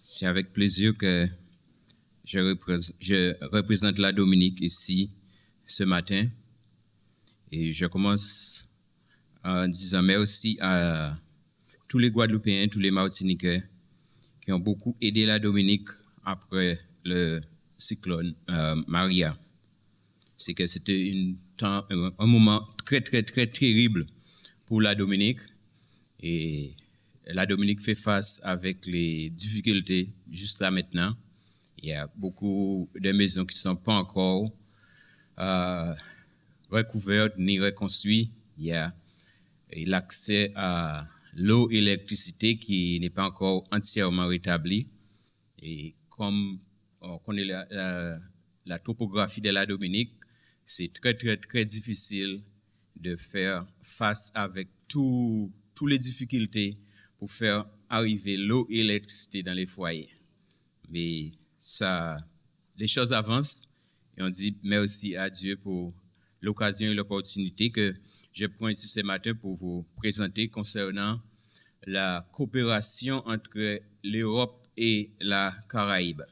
C'est avec plaisir que je représente la Dominique ici ce matin. Et je commence en disant merci à tous les Guadeloupéens, tous les Martiniquais qui ont beaucoup aidé la Dominique après le cyclone Maria. C'est que c'était un moment très terrible pour la Dominique. Et la Dominique fait face avec les difficultés juste là maintenant. Il y a beaucoup de maisons qui ne sont pas encore recouvertes ni reconstruites. Il y a l'accès à l'eau et l'électricité qui n'est pas encore entièrement rétabli. Et comme on connaît la topographie de la Dominique, c'est très difficile de faire face avec toutes les difficultés pour faire arriver l'eau et l'électricité dans les foyers. Mais les choses avancent et on dit merci à Dieu pour l'occasion et l'opportunité que je prends ici ce matin pour vous présenter concernant la coopération entre l'Europe et la Caraïbe.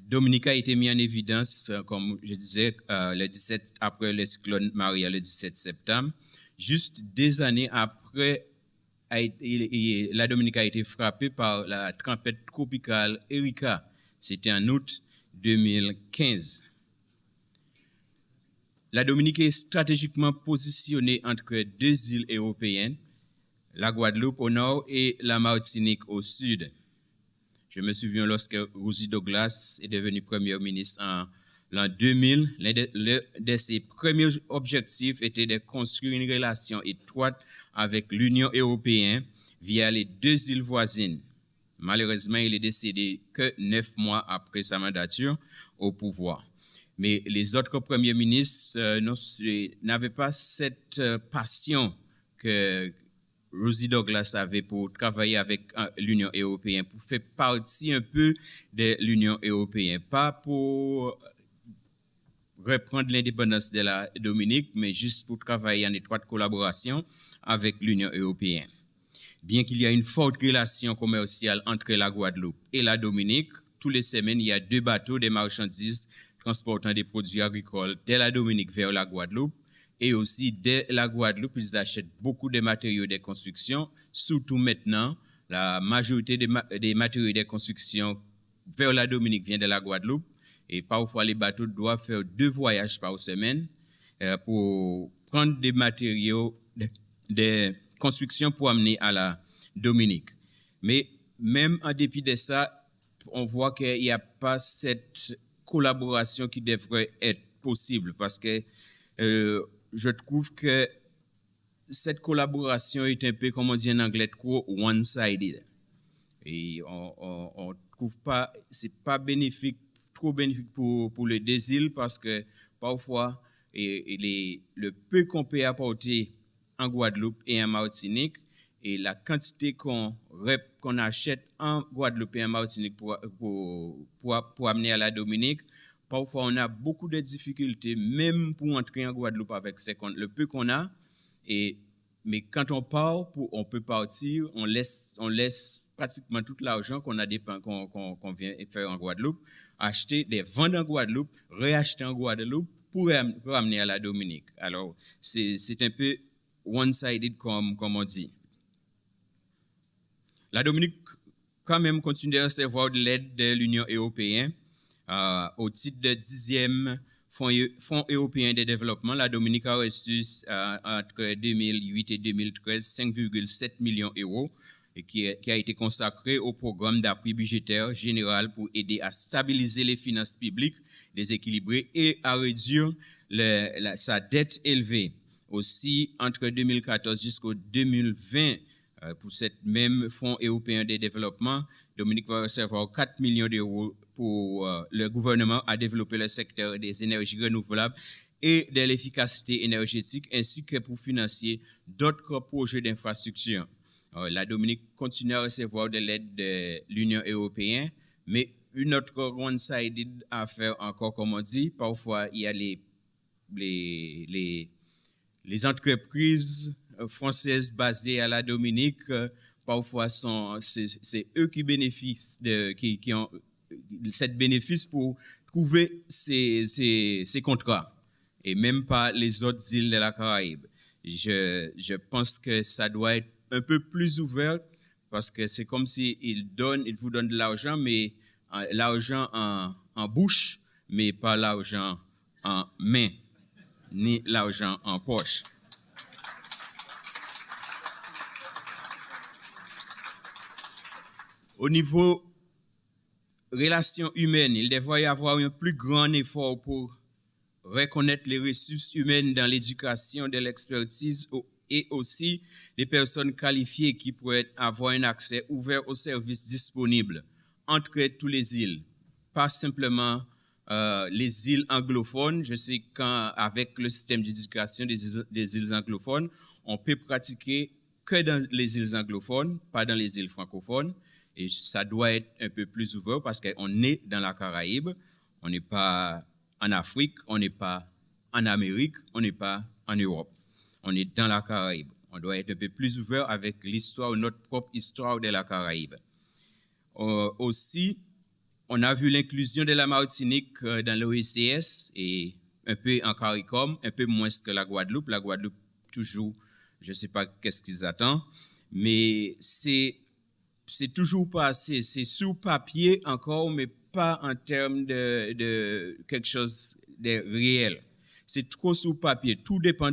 Dominique a été mis en évidence, comme je disais, le 17 après le cyclone Maria, le 17 septembre. Juste des années après, la Dominique a été frappée par la tempête tropicale Erika. C'était en août 2015. La Dominique est stratégiquement positionnée entre deux îles européennes, la Guadeloupe au nord et la Martinique au sud. Je me souviens lorsque Rosie Douglas est devenue première ministre en l'an 2000, l'un de ses premiers objectifs était de construire une relation étroite avec l'Union européenne via les deux îles voisines. Malheureusement, il est décédé que 9 mois après sa mandature au pouvoir. Mais les autres premiers ministres n'avaient pas cette passion que Rosie Douglas avait pour travailler avec l'Union européenne, pour faire partie un peu de l'Union européenne, pas pour reprendre l'indépendance de la Dominique, mais juste pour travailler en étroite collaboration avec l'Union européenne. Bien qu'il y ait une forte relation commerciale entre la Guadeloupe et la Dominique, toutes les semaines, il y a 2 bateaux de marchandises transportant des produits agricoles de la Dominique vers la Guadeloupe. Et aussi, de la Guadeloupe, ils achètent beaucoup de matériaux de construction, surtout maintenant, la majorité des matériaux de construction vers la Dominique vient de la Guadeloupe. Et parfois, les bateaux doivent faire 2 voyages par semaine pour prendre des matériaux de construction pour amener à la Dominique. Mais même en dépit de ça, on voit qu'il n'y a pas cette collaboration qui devrait être possible parce que je trouve que cette collaboration est un peu, comme on dit en anglais, trop one-sided. Et on trouve pas, c'est pas bénéfique, trop bénéfique pour les deux îles parce que parfois, le peu qu'on peut apporter en Guadeloupe et en Martinique et la quantité qu'on achète en Guadeloupe et en Martinique pour amener à la Dominique, parfois, on a beaucoup de difficultés, même pour entrer en Guadeloupe avec le peu qu'on a. Mais quand on part, on peut partir, on laisse pratiquement tout l'argent qu'on a dépensé, qu'on vient faire en Guadeloupe, acheter des ventes en Guadeloupe, réacheter en Guadeloupe pour ramener à la Dominique. Alors, c'est un peu one-sided, comme on dit. La Dominique, quand même, continue de recevoir de l'aide de l'Union européenne. Au titre de 10e Fonds européen de développement, la Dominique a reçu entre 2008 et 2013 5,7 millions d'euros et qui a été consacré au programme d'appui budgétaire général pour aider à stabiliser les finances publiques déséquilibrées et à réduire sa dette élevée. Aussi, entre 2014 jusqu'au 2020, pour cette même Fonds européen de développement, Dominique va recevoir 4 millions d'euros pour le gouvernement à développer le secteur des énergies renouvelables et de l'efficacité énergétique, ainsi que pour financer d'autres projets d'infrastructure. La Dominique continue à recevoir de l'aide de l'Union européenne, mais une autre one-sided affaire encore, comme on dit, parfois il y a les entreprises françaises basées à la Dominique parfois c'est eux qui bénéficient qui ont cette bénéfice pour trouver ces contrats et même pas les autres îles de la Caraïbe. Je pense que ça doit être un peu plus ouvert parce que c'est comme si ils vous donnent de l'argent, mais l'argent en bouche, mais pas l'argent en main, ni l'argent en poche. Au niveau relations humaines, il devrait y avoir un plus grand effort pour reconnaître les ressources humaines dans l'éducation, de l'expertise et aussi des personnes qualifiées qui pourraient avoir un accès ouvert aux services disponibles entre tous les îles, pas simplement les îles anglophones. Je sais qu'avec le système d'éducation des îles anglophones, on peut pratiquer que dans les îles anglophones, pas dans les îles francophones. Et ça doit être un peu plus ouvert parce qu'on est dans la Caraïbe, on n'est pas en Afrique, on n'est pas en Amérique, on n'est pas en Europe. On est dans la Caraïbe. On doit être un peu plus ouvert avec l'histoire, notre propre histoire de la Caraïbe. Aussi, on a vu l'inclusion de la Martinique dans l'OECS et un peu en CARICOM, un peu moins que la Guadeloupe. La Guadeloupe, toujours, je ne sais pas qu'est-ce qu'ils attendent, mais c'est toujours pas assez. C'est sous papier encore, mais pas en termes de quelque chose de réel. C'est trop sous papier. Tout dépend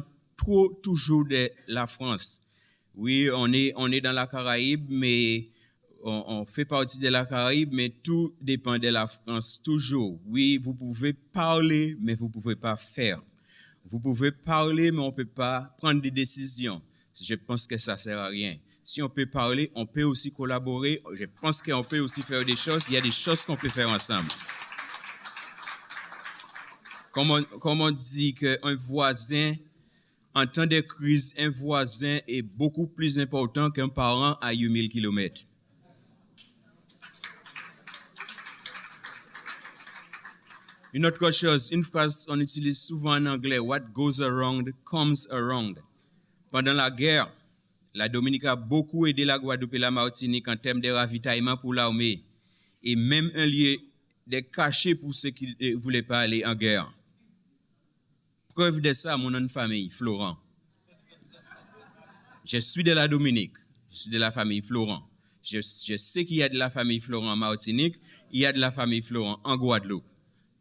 toujours de la France. Oui, on est dans la Caraïbe, mais on fait partie de la Caraïbe, mais tout dépend de la France toujours. Oui, vous pouvez parler, mais vous ne pouvez pas faire. Vous pouvez parler, mais on ne peut pas prendre des décisions. Je pense que ça ne sert à rien. Si on peut parler, on peut aussi collaborer. Je pense qu'on peut aussi faire des choses. Il y a des choses qu'on peut faire ensemble. Comme on dit qu'un voisin, en temps de crise, un voisin est beaucoup plus important qu'un parent à 8000 km. Une autre chose, une phrase qu'on utilise souvent en anglais, what goes around comes around. Pendant la guerre, la Dominique a beaucoup aidé la Guadeloupe et la Martinique en termes de ravitaillement pour l'armée et même un lieu de cachet pour ceux qui ne voulaient pas aller en guerre. Preuve de ça, mon nom de famille, Florent. Je suis de la Dominique, je suis de la famille Florent. Je sais qu'il y a de la famille Florent en Martinique, il y a de la famille Florent en Guadeloupe.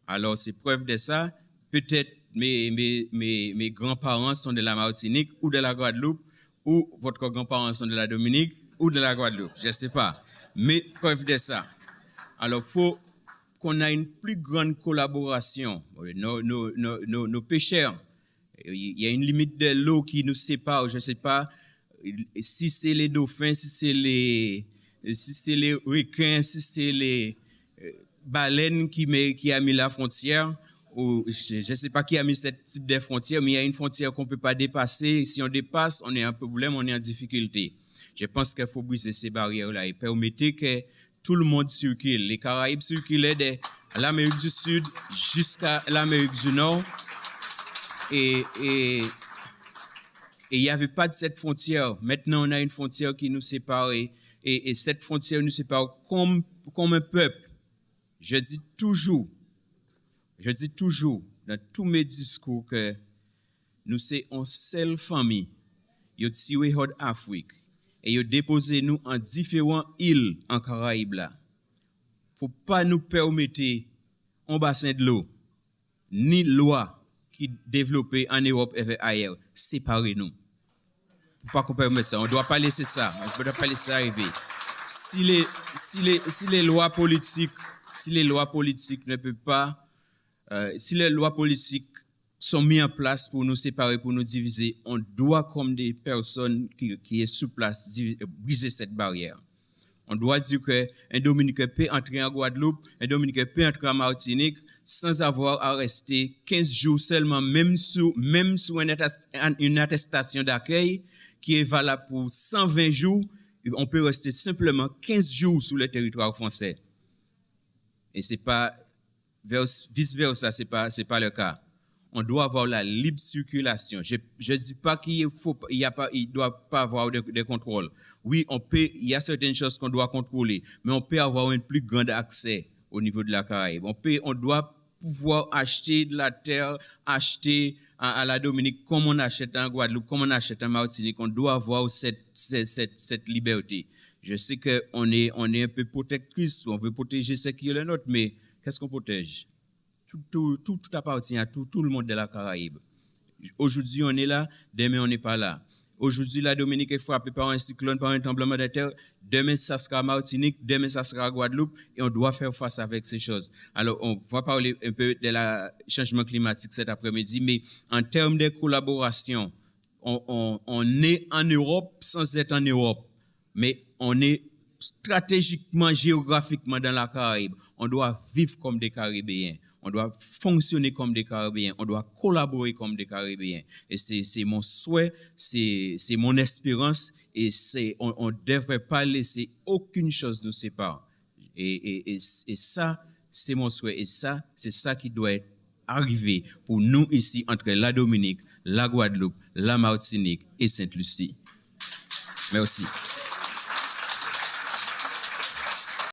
Alors, c'est preuve de ça. Peut-être mes grands-parents sont de la Martinique ou de la Guadeloupe, ou votre grand-parents sont de la Dominique ou de la Guadeloupe, je ne sais pas. Mais preuve de ça. Alors, il faut qu'on ait une plus grande collaboration. Nos pêcheurs, il y a une limite de l'eau qui nous sépare, je ne sais pas si c'est les dauphins, si c'est les requins, si c'est les baleines qui a mis la frontière. Ou je ne sais pas qui a mis ce type de frontière, mais il y a une frontière qu'on ne peut pas dépasser. Si on dépasse, on est un problème, on est en difficulté. Je pense qu'il faut briser ces barrières-là et permettre que tout le monde circule. Les Caraïbes circulaient de l'Amérique du Sud jusqu'à l'Amérique du Nord. Et il n'y avait pas de cette frontière. Maintenant, on a une frontière qui nous sépare et cette frontière nous sépare comme un peuple. Je dis toujours dans tous mes discours que nous sommes une seule famille. Ils ont tiré hors d'Afrique et ils ont déposé nous en différentes îles en Caraïbes là. Faut pas nous permettre un bassin de l'eau ni loi qui développée en Europe et ailleurs séparer nous. Faut pas qu'on permette ça. On doit pas laisser ça. On doit pas laisser ça arriver. Si les lois politiques ne peuvent pas si les lois politiques sont mises en place pour nous séparer, pour nous diviser, on doit, comme des personnes qui sont sur place, briser cette barrière. On doit dire qu'un Dominicain peut entrer en Guadeloupe, un Dominicain peut entrer en Martinique sans avoir à rester 15 jours seulement, même sous une attestation d'accueil qui est valable pour 120 jours, on peut rester simplement 15 jours sur le territoire français. Et c'est pas vice-versa, c'est pas le cas. on doit avoir la libre circulation. Je ne dis pas qu'il doit pas avoir de contrôle. Oui, il y a certaines choses qu'on doit contrôler, mais on peut avoir un plus grand accès au niveau de la Caraïbe. On doit pouvoir acheter de la terre, acheter à la Dominique comme on achète en Guadeloupe, comme on achète en Martinique. On doit avoir cette liberté. Je sais qu'on est un peu protectrice, on veut protéger ce qui est le nôtre, mais qu'est-ce qu'on protège? Tout appartient à tout le monde de la Caraïbe. Aujourd'hui, on est là, demain, on n'est pas là. Aujourd'hui, la Dominique est frappée par un cyclone, par un tremblement de terre. Demain, ça sera Martinique, demain, ça sera Guadeloupe, et on doit faire face avec ces choses. Alors, on va parler un peu de la changement climatique cet après-midi, mais en termes de collaboration, on est en Europe sans être en Europe, mais on est stratégiquement, géographiquement dans la Caraïbe. On doit vivre comme des Caribéens. On doit fonctionner comme des Caribéens. On doit collaborer comme des Caribéens. Et c'est mon souhait, c'est mon espérance. Et on ne devrait pas laisser aucune chose nous séparer. Et ça, c'est mon souhait. Et ça, c'est ça qui doit être arrivé pour nous ici, entre la Dominique, la Guadeloupe, la Martinique et Sainte-Lucie. Merci.